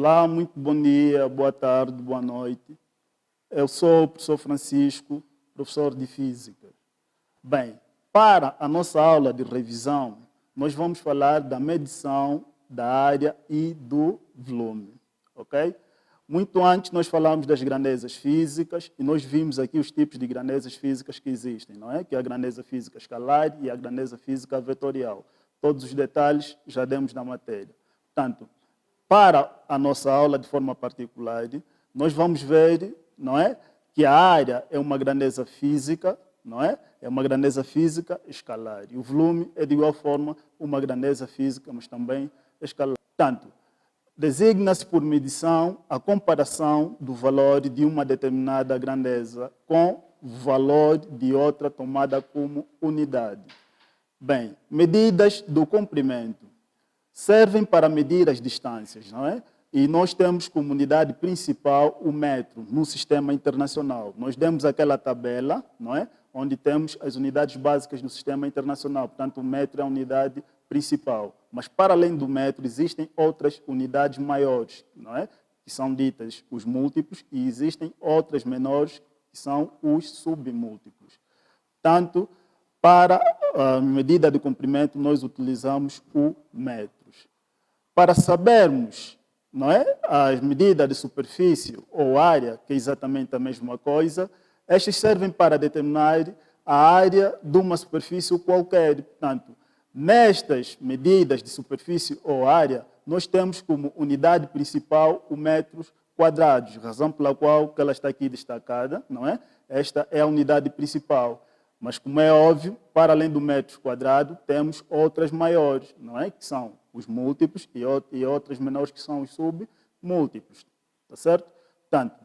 Olá, muito bom dia, boa tarde, boa noite. Eu sou o professor Francisco, professor de Física. Bem, para a nossa aula de revisão, nós vamos falar da medição da área e do volume, ok? Muito antes nós falamos das grandezas físicas e nós vimos aqui os tipos de grandezas físicas que existem, não é? Que é a grandeza física escalar e a grandeza física vetorial. Todos os detalhes já demos na matéria. Portanto, para a nossa aula de forma particular, nós vamos ver, não é, que a área é uma grandeza física, não é? É uma grandeza física escalar. E o volume é de igual forma uma grandeza física, mas também escalar. Portanto, designa-se por medição a comparação do valor de uma determinada grandeza com o valor de outra tomada como unidade. Bem, medidas do comprimento servem para medir as distâncias, não é? E nós temos como unidade principal o metro no sistema internacional. Nós demos aquela tabela, não é? Onde temos as unidades básicas do sistema internacional. Portanto, o metro é a unidade principal. Mas, para além do metro, existem outras unidades maiores, não é? Que são ditas os múltiplos, e existem outras menores, que são os submúltiplos. Portanto, para a medida de comprimento, nós utilizamos o metros. Para sabermos, não é, as medidas de superfície ou área, que é exatamente a mesma coisa, estas servem para determinar a área de uma superfície qualquer. Portanto, nestas medidas de superfície ou área, nós temos como unidade principal o metros quadrados, razão pela qual ela está aqui destacada, não é? Esta é a unidade principal. Mas, como é óbvio, para além do metro quadrado, temos outras maiores, não é? Que são os múltiplos e outras menores que são os submúltiplos. Tá certo? Portanto,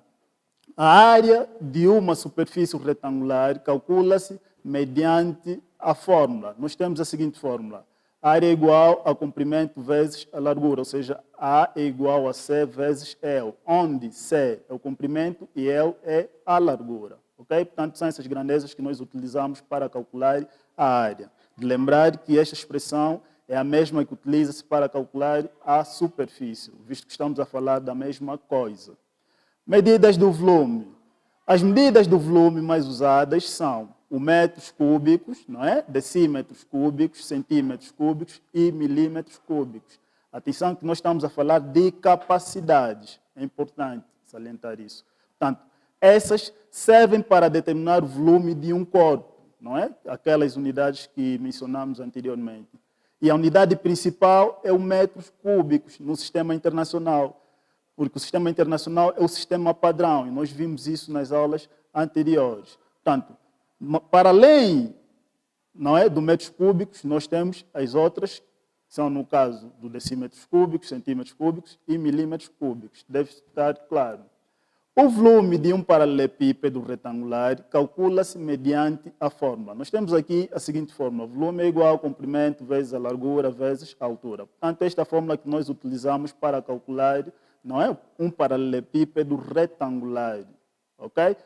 a área de uma superfície retangular calcula-se mediante a fórmula. Nós temos a seguinte fórmula. A área é igual ao comprimento vezes a largura, ou seja, A é igual a C vezes L, onde C é o comprimento e L é a largura. Okay? Portanto, são essas grandezas que nós utilizamos para calcular a área. De lembrar que esta expressão é a mesma que utiliza-se para calcular a superfície, visto que estamos a falar da mesma coisa. Medidas do volume. As medidas do volume mais usadas são o metros cúbicos, não é? Decímetros cúbicos, centímetros cúbicos e milímetros cúbicos. Atenção que nós estamos a falar de capacidades. É importante salientar isso. Portanto, essas servem para determinar o volume de um corpo, não é? Aquelas unidades que mencionamos anteriormente. E a unidade principal é o metros cúbicos no sistema internacional, porque o sistema internacional é o sistema padrão, e nós vimos isso nas aulas anteriores. Portanto, para além, não é, do metros cúbicos, nós temos as outras, que são no caso do decímetros cúbicos, centímetros cúbicos e milímetros cúbicos. Deve estar claro. O volume de um paralelepípedo retangular calcula-se mediante a fórmula. Nós temos aqui a seguinte fórmula. O volume é igual ao comprimento vezes a largura vezes a altura. Portanto, esta é a fórmula que nós utilizamos para calcular, não é, um paralelepípedo retangular. Ok?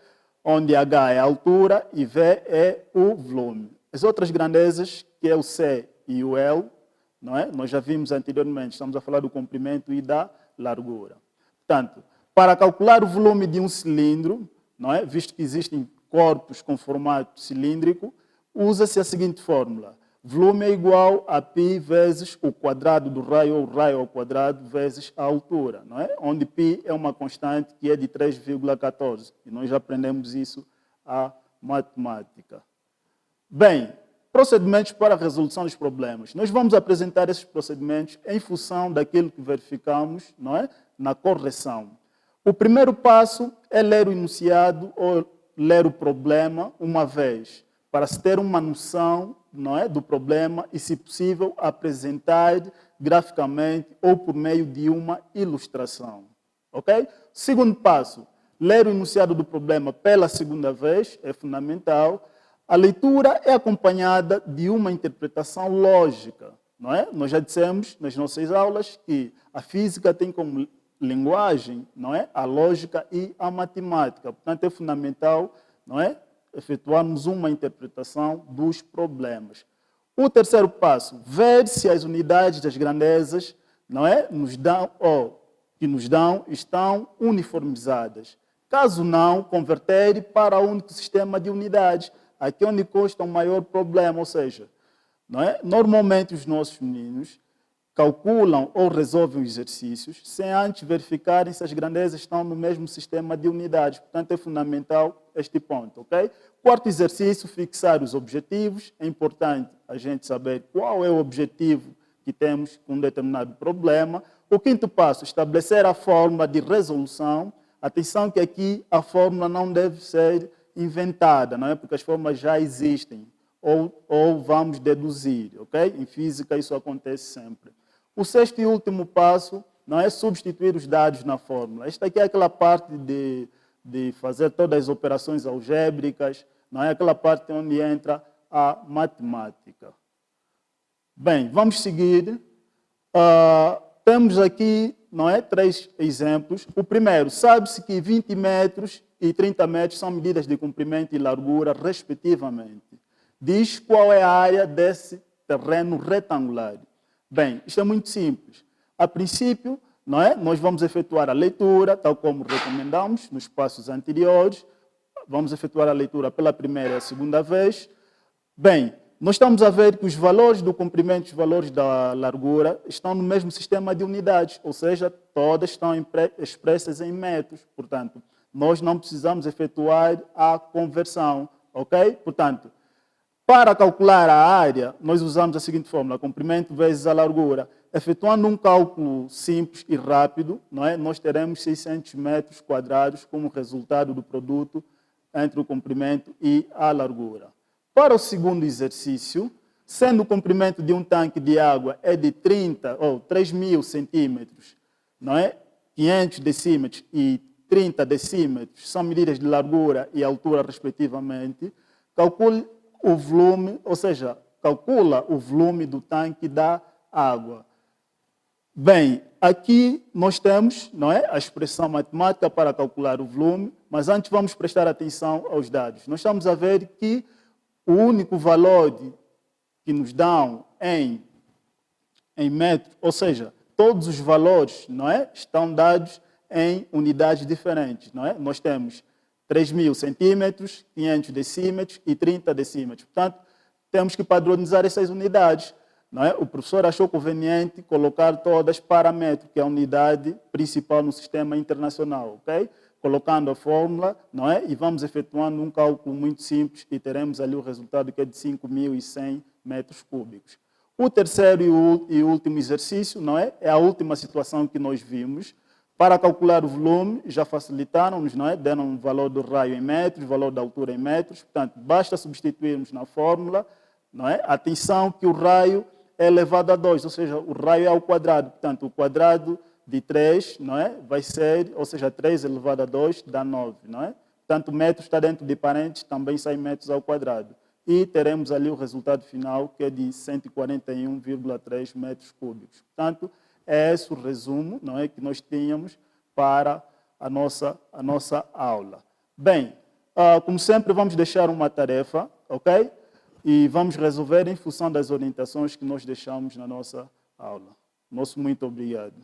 Onde H é a altura e V é o volume. As outras grandezas, que é o C e o L, não é? Nós já vimos anteriormente, estamos a falar do comprimento e da largura. Portanto, para calcular o volume de um cilindro, não é? Visto que existem corpos com formato cilíndrico, usa-se a seguinte fórmula. Volume é igual a π vezes o quadrado do raio, ou raio ao quadrado, vezes a altura, não é? Onde π é uma constante que é de 3,14. E nós já aprendemos isso à matemática. Bem, procedimentos para a resolução dos problemas. Nós vamos apresentar esses procedimentos em função daquilo que verificamos, não é? Na correção. O primeiro passo é ler o enunciado ou ler o problema uma vez, para se ter uma noção, não é, do problema e, se possível, apresentar graficamente ou por meio de uma ilustração. Ok? Segundo passo, ler o enunciado do problema pela segunda vez é fundamental. A leitura é acompanhada de uma interpretação lógica. Não é? Nós já dissemos nas nossas aulas que a física tem como linguagem, não é, a lógica e a matemática. Portanto, é fundamental, não é, efetuarmos uma interpretação dos problemas. O terceiro passo, ver se as unidades das grandezas, não é, nos dão, ou que nos dão estão uniformizadas. Caso não, converter para o único sistema de unidades. Aqui é onde consta um maior problema, ou seja, não é? Normalmente os nossos meninos calculam ou resolvem os exercícios sem antes verificarem se as grandezas estão no mesmo sistema de unidades. Portanto, é fundamental este ponto, ok? Quarto exercício, fixar os objetivos. É importante a gente saber qual é o objetivo que temos com um determinado problema. O quinto passo, estabelecer a forma de resolução. Atenção que aqui a fórmula não deve ser inventada, não é? Porque as fórmulas já existem, ou vamos deduzir, ok? Em física isso acontece sempre. O sexto e último passo não é substituir os dados na fórmula. Esta aqui é aquela parte de fazer todas as operações algébricas, não é? Aquela parte onde entra a matemática. Bem, vamos seguir. Temos aqui, não é, 3 exemplos. O primeiro, sabe-se que 20 metros e 30 metros são medidas de comprimento e largura, respectivamente. Diz qual é a área desse terreno retangular. Bem, isto é muito simples. A princípio, não é, nós vamos efetuar a leitura, tal como recomendamos nos passos anteriores. Vamos efetuar a leitura pela primeira e a segunda vez. Bem, nós estamos a ver que os valores do comprimento e os valores da largura estão no mesmo sistema de unidades, ou seja, todas estão expressas em metros. Portanto, nós não precisamos efetuar a conversão, ok? Portanto, para calcular a área, nós usamos a seguinte fórmula, comprimento vezes a largura. Efetuando um cálculo simples e rápido, não é? Nós teremos 600 metros quadrados como resultado do produto entre o comprimento e a largura. Para o segundo exercício, sendo o comprimento de um tanque de água é de 3.000 centímetros, não é? 500 decímetros e 30 decímetros são medidas de largura e altura, respectivamente, calcule o volume, ou seja, calcula o volume do tanque da água. Bem, aqui nós temos, não é, a expressão matemática para calcular o volume, mas antes vamos prestar atenção aos dados. Nós estamos a ver que o único valor que nos dão em metros, ou seja, todos os valores, não é, estão dados em unidades diferentes, não é? Nós temos 3.000 centímetros, 500 decímetros e 30 decímetros. Portanto, temos que padronizar essas unidades, não é? O professor achou conveniente colocar todas para metro, que é a unidade principal no sistema internacional, ok? Colocando a fórmula, não é? E vamos efetuando um cálculo muito simples e teremos ali o resultado que é de 5.100 metros cúbicos. O terceiro e último exercício, não é? É a última situação que nós vimos. Para calcular o volume, já facilitaram-nos, não é? Deram um valor do raio em metros, valor da altura em metros. Portanto, basta substituirmos na fórmula, não é? Atenção que o raio é elevado a 2, ou seja, o raio é ao quadrado. Portanto, o quadrado de 3, não é? Vai ser, ou seja, 3 elevado a 2 dá 9, não é? Portanto, metro está dentro de parênteses, também sai metros ao quadrado. E teremos ali o resultado final, que é de 141,3 metros cúbicos. Portanto, é esse o resumo, não é, que nós tínhamos para a nossa aula. Bem, como sempre, vamos deixar uma tarefa, ok? E vamos resolver em função das orientações que nós deixamos na nossa aula. Muito obrigado.